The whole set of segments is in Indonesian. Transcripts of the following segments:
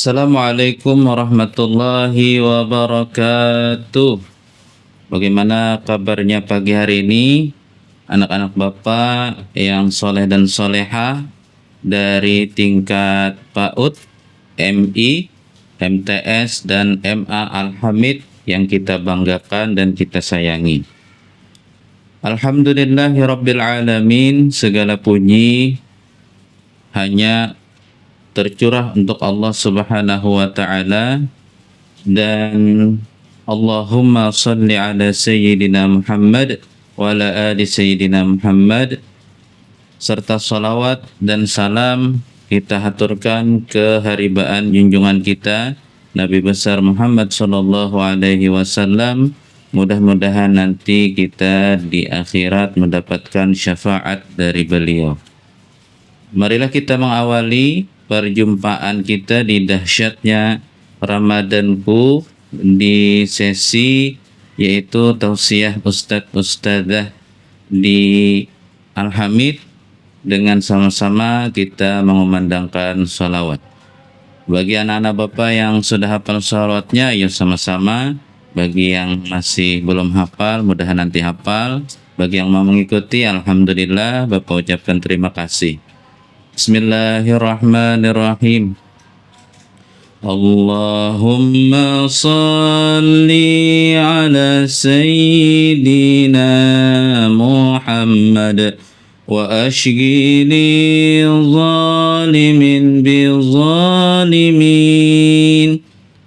Assalamualaikum warahmatullahi wabarakatuh. Bagaimana kabarnya pagi hari ini, anak-anak Bapak yang soleh dan solehah dari tingkat PAUD, MI, MTS, dan MA Al-Hamid yang kita banggakan dan kita sayangi. Alhamdulillahirabbil alamin, segala puji hanya tercurah untuk Allah Subhanahu wa taala, dan Allahumma shalli ala sayyidina Muhammad wa ala ali sayyidina Muhammad, serta salawat dan salam kita haturkan ke haribaan junjungan kita Nabi besar Muhammad sallallahu alaihi wasallam. Mudah-mudahan nanti kita di akhirat mendapatkan syafaat dari beliau. Marilah kita mengawali perjumpaan kita di dahsyatnya Ramadanku di sesi yaitu tausiah Ustadz Ustadzah di Al-Hamid, dengan sama-sama kita mengumandangkan sholawat. Bagi anak-anak Bapak yang sudah hafal sholawatnya, ayo sama-sama. Bagi yang masih belum hafal, mudahan nanti hafal. Bagi yang mau mengikuti, alhamdulillah, Bapak ucapkan terima kasih. Bismillahirrahmanirrahim. Allahumma salli ala sayyidina Muhammad wa ashghili zalimin bi zalimin.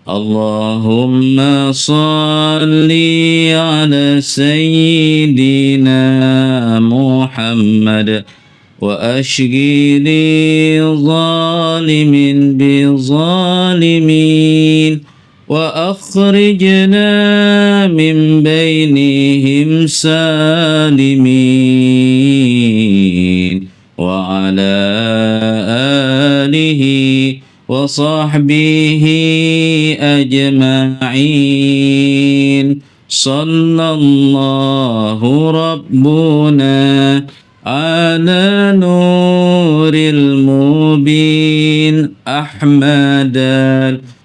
Allahumma salli ala sayyidina Muhammad وأشغل ظالم بظالمين وأخرجنا من بينهم سالمين وعلى آله وصحبه أجمعين صلى الله ربنا على نور المبين أحمد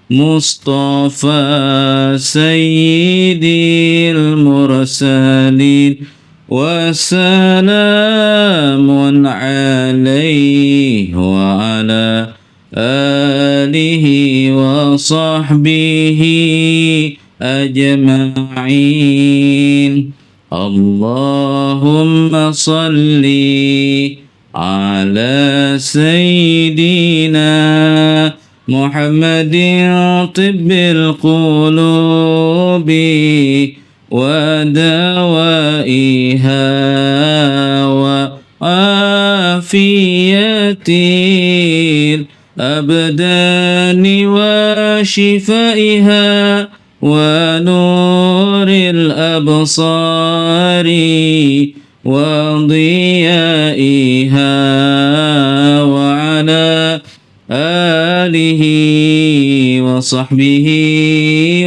المصطفى سيد المرسلين وسلام عليه وعلى آله وصحبه أجمعين. اللهم صل على سيدنا محمد طب القلوب ودوائها وعافية الأبدان وشفائها ونور الأبصار وضيائها وعلى آله وصحبه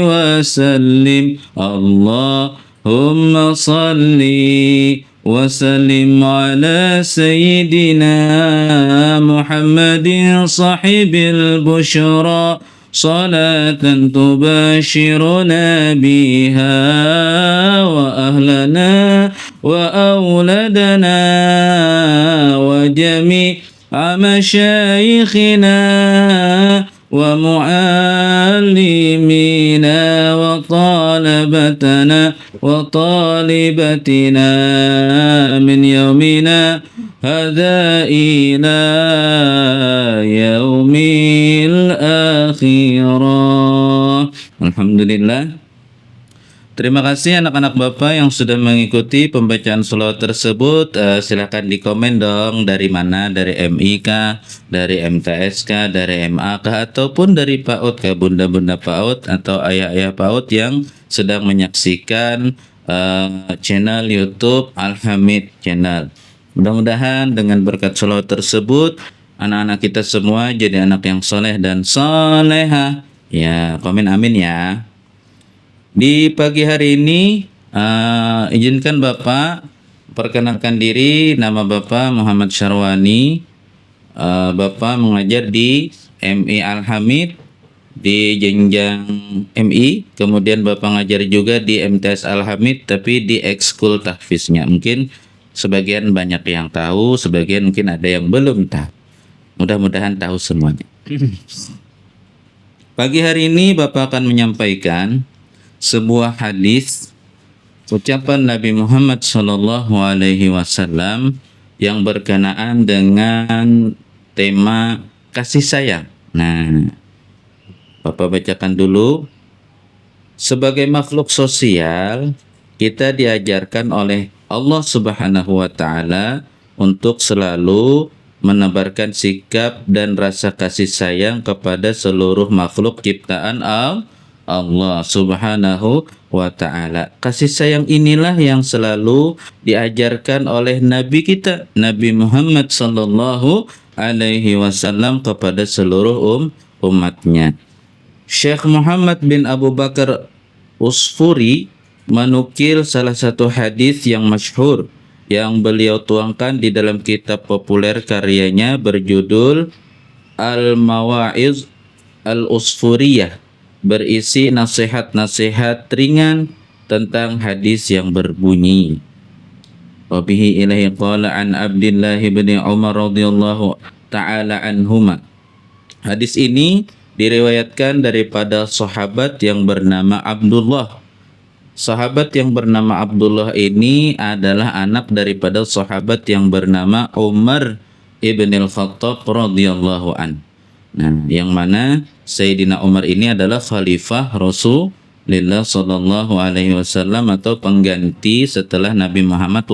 وسلم. اللهم صل وسلم على سيدنا محمد صاحب البشرى صلاة تباشرنا بها وأهلنا وأولادنا وجميع مشايخنا ومعلمينا وطالبتنا وطالبتنا من يومنا هذا إلى يوم الآخرة. Alhamdulillah. Terima kasih anak-anak Bapak yang sudah mengikuti pembacaan sholawat tersebut. Silakan di komen dong, dari mana, dari MI kah, dari MTS kah, dari MA kah, ataupun dari PAUD kah, bunda-bunda PAUD atau ayah-ayah PAUD yang sedang menyaksikan channel YouTube Al-Hamid Channel. Mudah-mudahan dengan berkat sholawat tersebut, anak-anak kita semua jadi anak yang soleh dan solehah. Ya, komen amin ya. Di pagi hari ini izinkan Bapak perkenalkan diri. Nama Bapak Muhammad Syarwani. Bapak mengajar di MI Al-Hamid di jenjang MI, kemudian Bapak ngajar juga di MTS Al-Hamid tapi di ekskul tahfiznya. Mungkin sebagian banyak yang tahu, sebagian mungkin ada yang belum tahu. Mudah-mudahan tahu semuanya. Pagi hari ini Bapak akan menyampaikan sebuah hadis ucapan Nabi Muhammad SAW yang berkenaan dengan tema kasih sayang. Nah, Bapak bacakan dulu. Sebagai makhluk sosial, kita diajarkan oleh Allah Subhanahu wa taala untuk selalu menebarkan sikap dan rasa kasih sayang kepada seluruh makhluk ciptaan Allah Subhanahu wa taala. Kasih sayang inilah yang selalu diajarkan oleh Nabi kita, Nabi Muhammad sallallahu alaihi wasallam kepada seluruh umatnya. Syekh Muhammad bin Abu Bakar Usfuri menukil salah satu hadis yang masyhur yang beliau tuangkan di dalam kitab populer karyanya berjudul Al-Mawa'iz Al-Usfuriyah, berisi nasihat-nasihat ringan tentang hadis yang berbunyi. Wa bihi ilahi qala an Abdullah bin Umar radhiyallahu taala anhuma. Hadis ini diriwayatkan daripada sahabat yang bernama Abdullah. Sahabat yang bernama Abdullah ini adalah anak daripada sahabat yang bernama Umar ibn al-Khattab radhiyallahu an. Nah, yang mana Sayyidina Umar ini adalah khalifah Rasulullah sallallahu alaihi wasallam atau pengganti setelah Nabi Muhammad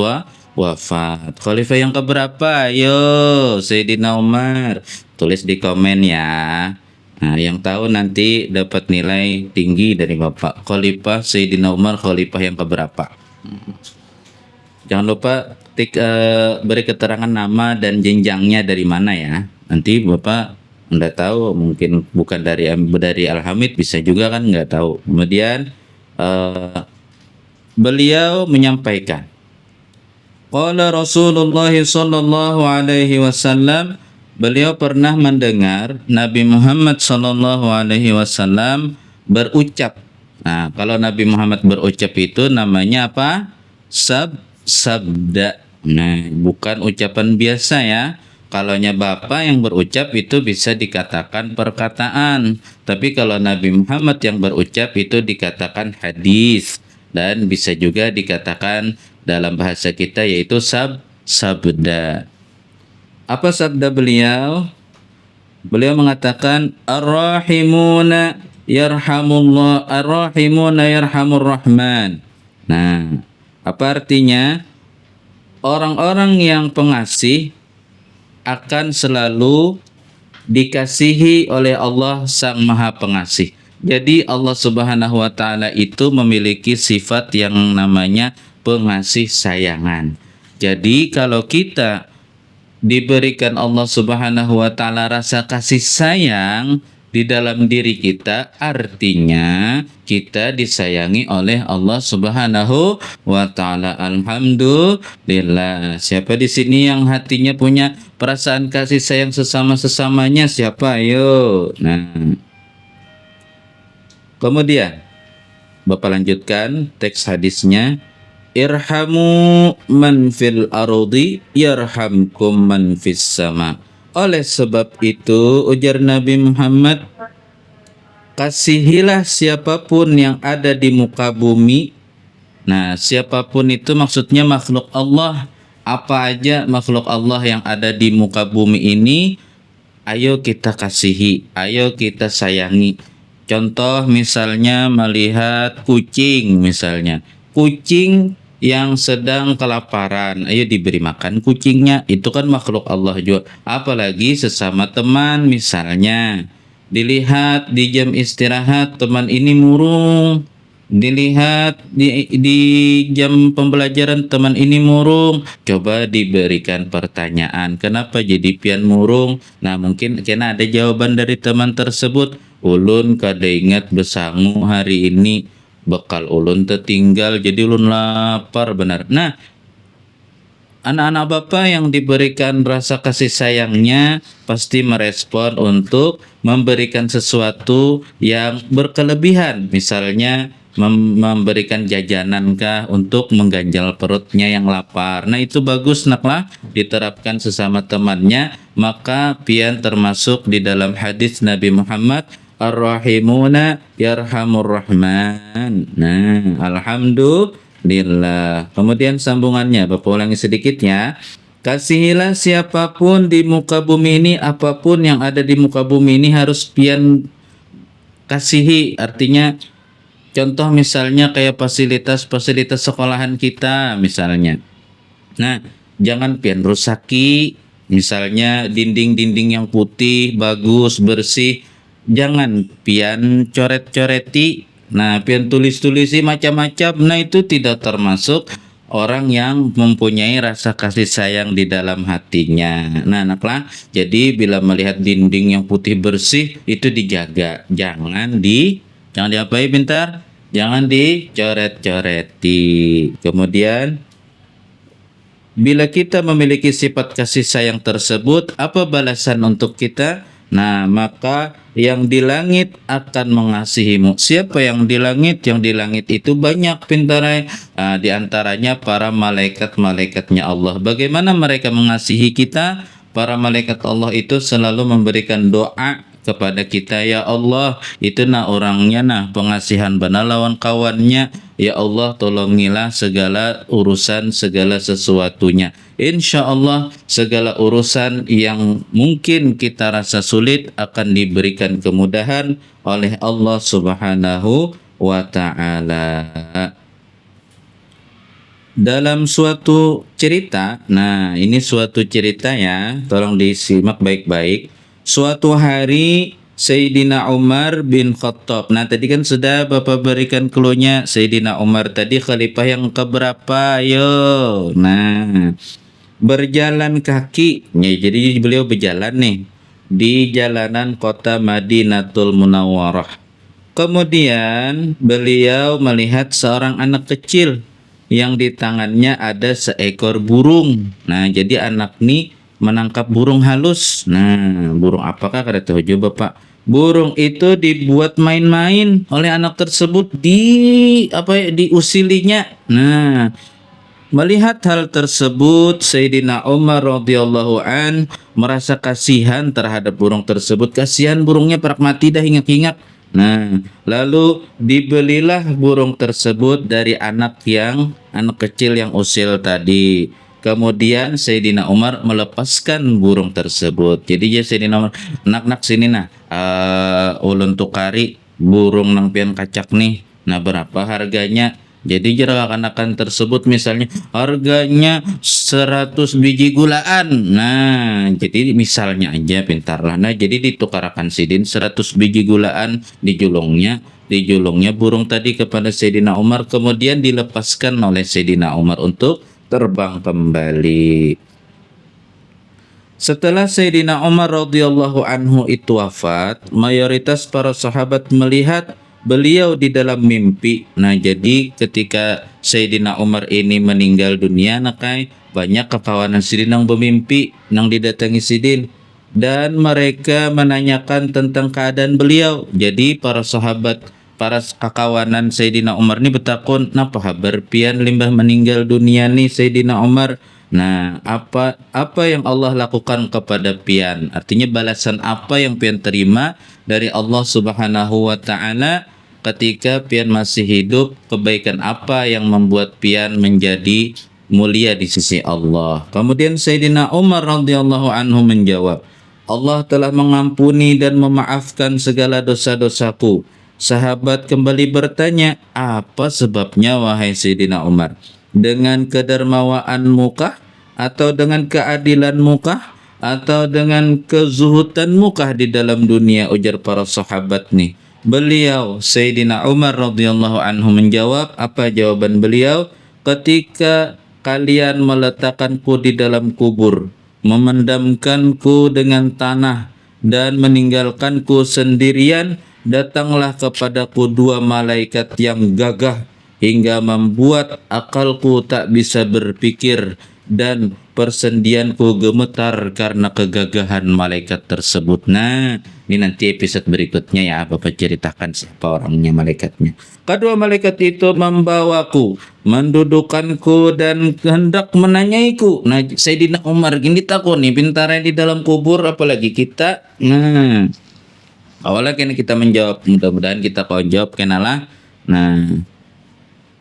wafat. Khalifah yang keberapa? Ayo, Sayyidina Umar. Tulis di komen ya. Nah, yang tahu nanti dapat nilai tinggi dari Bapak. Khalifah Sayyidina Umar, khalifah yang keberapa? Jangan lupa beri keterangan nama dan jenjangnya dari mana ya. Nanti Bapak nggak tahu, mungkin bukan dari Al-Hamid, bisa juga kan nggak tahu. Kemudian beliau menyampaikan, qala Rasulullah sallallahu alaihi wasallam, beliau pernah mendengar Nabi Muhammad sallallahu alaihi wasallam berucap. Nah, kalau Nabi Muhammad berucap itu namanya apa? Sabda. Nah, bukan ucapan biasa ya. Kalaunya Bapak yang berucap itu bisa dikatakan perkataan. Tapi kalau Nabi Muhammad yang berucap itu dikatakan hadis. Dan bisa juga dikatakan dalam bahasa kita yaitu sabda. Apa sabda beliau? Beliau mengatakan ar-rahimuna yarhamullah, ar-rahimuna yarhamur rahman. Nah, apa artinya? Orang-orang yang pengasih akan selalu dikasihi oleh Allah Sang Maha Pengasih. Jadi Allah Subhanahu wa taala itu memiliki sifat yang namanya pengasih sayangan. Jadi kalau kita diberikan Allah Subhanahu wa taala rasa kasih sayang di dalam diri kita, artinya kita disayangi oleh Allah Subhanahu wa taala. Alhamdulillah. Siapa di sini yang hatinya punya perasaan kasih sayang sesama-sesamanya? Siapa? Ayo. Nah. Kemudian Bapak lanjutkan teks hadisnya. Irhamu man fil ardi yarhamkum man fis sama. Oleh sebab itu, ujar Nabi Muhammad, kasihilah siapapun yang ada di muka bumi. Nah, siapapun itu maksudnya makhluk Allah. Apa aja makhluk Allah yang ada di muka bumi ini, ayo kita kasihi, ayo kita sayangi. Contoh misalnya melihat kucing misalnya. Kucing yang sedang kelaparan, ayo diberi makan kucingnya. Itu kan makhluk Allah juga. Apalagi sesama teman misalnya. Dilihat di jam istirahat teman ini murung. Dilihat di jam pembelajaran teman ini murung. Coba diberikan pertanyaan, kenapa jadi pian murung? Nah, mungkin karena ada jawaban dari teman tersebut. Ulun kada ingat besangu hari ini, bekal ulun tertinggal jadi ulun lapar benar. Nah, anak-anak Bapak yang diberikan rasa kasih sayangnya pasti merespon untuk memberikan sesuatu yang berkelebihan. Misalnya memberikan jajanan kah untuk mengganjal perutnya yang lapar. Nah itu bagus naklah diterapkan sesama temannya. Maka pian termasuk di dalam hadis Nabi Muhammad, Ar-Rahimuna Yarhamur Rahman. Nah, alhamdulillah. Kemudian sambungannya, Bapak ulangi sedikit ya. Kasihilah siapapun di muka bumi ini, apapun yang ada di muka bumi ini harus pian kasihi. Artinya, contoh misalnya kayak fasilitas-fasilitas sekolahan kita misalnya. Nah, jangan pian rusaki. Misalnya dinding-dinding yang putih, bagus, bersih. Jangan pian coret-coreti. Nah, pian tulis-tulisi macam-macam. Nah, itu tidak termasuk orang yang mempunyai rasa kasih sayang di dalam hatinya. Nah, naklah. Jadi bila melihat dinding yang putih bersih itu dijaga. Jangan diapain pintar? Jangan dicoret-coreti. Kemudian bila kita memiliki sifat kasih sayang tersebut, apa balasan untuk kita? Nah, maka yang di langit akan mengasihimu. Siapa yang di langit? Yang di langit itu banyak pintarai. Di antaranya para malaikat-malaikatnya Allah. Bagaimana mereka mengasihi kita? Para malaikat Allah itu selalu memberikan doa kepada kita, ya Allah, itu orangnya pengasihan bana lawan kawannya. Ya Allah, tolongilah segala urusan, segala sesuatunya. Insya Allah segala urusan yang mungkin kita rasa sulit akan diberikan kemudahan oleh Allah Subhanahu wa ta'ala. Dalam suatu cerita, nah ini suatu cerita ya, tolong disimak baik-baik. Suatu hari Sayyidina Umar bin Khattab. Nah tadi kan sudah Bapak berikan cluenya. Sayyidina Umar tadi khalifah yang keberapa? Yo. Nah, berjalan kaki. Ya, jadi beliau berjalan nih di jalanan kota Madinatul Munawwarah. Kemudian beliau melihat seorang anak kecil yang di tangannya ada seekor burung. Nah, jadi anak nih menangkap burung halus. Nah, burung apakah kada tahu juga Bapak. Burung itu dibuat main-main oleh anak tersebut diusilinya. Nah, melihat hal tersebut Sayyidina Umar radhiyallahu an merasa kasihan terhadap burung tersebut. Kasihan burungnya perak mati dah hinggap-hinggap. Nah, lalu dibelilah burung tersebut dari anak kecil yang usil tadi. Kemudian Sayyidina Umar melepaskan burung tersebut. Jadi ya Sayyidina Umar, nak sini ulun tukari burung nang pian kacak nih. Nah, berapa harganya? Jadi anak-anakan tersebut misalnya harganya 100 biji gulaan. Nah, jadi misalnya aja pintarlah. Nah, jadi ditukarakan sidin 100 biji gulaan dijulungnya burung tadi kepada Sayyidina Umar, kemudian dilepaskan oleh Sayyidina Umar untuk terbang kembali. Setelah Sayyidina Umar radhiyallahu anhu itu wafat, mayoritas para sahabat melihat beliau di dalam mimpi. Nah, jadi ketika Sayyidina Umar ini meninggal dunia, nakai banyak kekawanan sidin yang bermimpi nang didatangi sidin dan mereka menanyakan tentang keadaan beliau. Jadi para sahabat, para kakawanan Sayyidina Umar ni bertakun, napa kabar pian limbah meninggal dunia ni Sayyidina Umar? Nah, apa yang Allah lakukan kepada pian? Artinya balasan apa yang pian terima dari Allah Subhanahu wa taala ketika pian masih hidup? Kebaikan apa yang membuat pian menjadi mulia di sisi Allah? Kemudian Sayyidina Umar radhiyallahu anhu menjawab, Allah telah mengampuni dan memaafkan segala dosa-dosaku. Sahabat kembali bertanya, apa sebabnya wahai Sayyidina Umar? Dengan kedermawaanmu kah? Atau dengan keadilanmu kah? Atau dengan kezuhudanmu kah di dalam dunia? Ujar para sahabat nih. Beliau Sayyidina Umar radhiyallahu anhu menjawab, apa jawaban beliau? Ketika kalian meletakkanku di dalam kubur, memendamkanku dengan tanah dan meninggalkanku sendirian, datanglah kepadaku dua malaikat yang gagah hingga membuat akalku tak bisa berpikir. dan persendianku gemetar karena kegagahan malaikat tersebut. Nah, ini nanti episode berikutnya ya, Bapak ceritakan siapa orangnya malaikatnya. Kedua malaikat itu membawaku, mendudukanku dan hendak menanyaiku. Nah, Sayyidina Umar gini takut nih, pintarnya di dalam kubur apalagi kita. Nah, awalnya kena kita menjawab, mudah-mudahan kita kau jawab kenalah. Nah,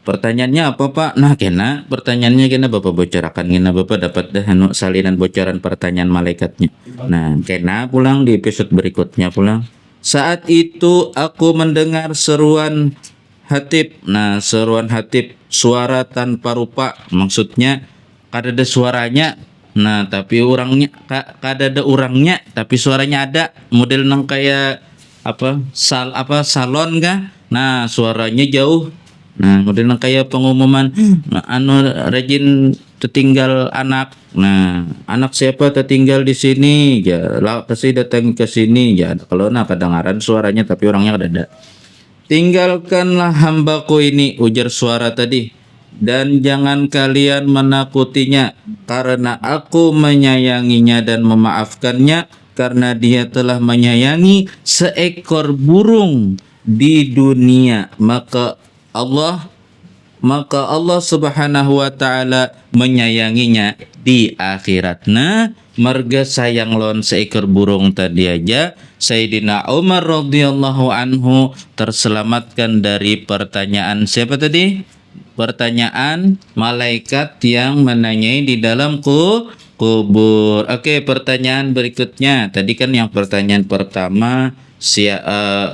pertanyaannya apa Pak? Nah kena pertanyaannya kena Bapak bocorakan, kena Bapak dapat dah salinan bocoran pertanyaan malaikatnya. Nah kena pulang di episode berikutnya pulang. Saat itu aku mendengar seruan hatib. Nah seruan hatib suara tanpa rupa, maksudnya kada ada suaranya. Nah tapi orangnya kada ada orangnya tapi suaranya ada, model nang kayak salon kah? Nah suaranya jauh. Nah, kemudian kayak pengumuman rajin tertinggal anak. Nah, anak siapa tertinggal di sini? Ya, lah kasih datang ke sini. Ya, kalau kedengaran suaranya tapi orangnya ada. Tinggalkanlah hambaku ini, ujar suara tadi. Dan jangan kalian menakutinya, karena aku menyayanginya dan memaafkannya, karena dia telah menyayangi seekor burung di dunia. Maka Allah Subhanahu wa taala menyayanginya di akhirat. Nah, marga sayang lon seekor burung tadi aja Sayyidina Umar radhiyallahu anhu terselamatkan dari pertanyaan siapa tadi? Pertanyaan malaikat yang menanyai di dalam kubur. Oke, pertanyaan berikutnya. Tadi kan yang pertanyaan pertama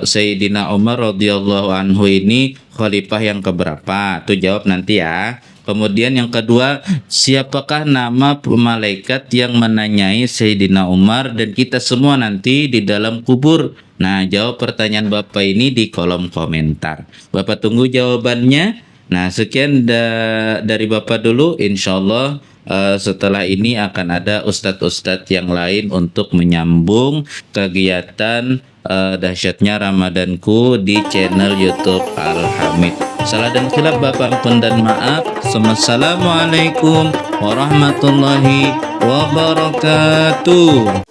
Sayyidina Umar radhiyallahu anhu ini khalifah yang keberapa? Tuh jawab nanti ya. Kemudian yang kedua, siapakah nama malaikat yang menanyai Sayyidina Umar dan kita semua nanti di dalam kubur? Nah, jawab pertanyaan Bapak ini di kolom komentar. Bapak tunggu jawabannya. Nah, sekian dari Bapak dulu. Insyaallah setelah ini akan ada ustadz-ustadz yang lain untuk menyambung kegiatan dahsyatnya Ramadanku di channel YouTube Al-Hamid. Salah dan khilaf Bapak ampun dan maaf. Assalamualaikum warahmatullahi wabarakatuh.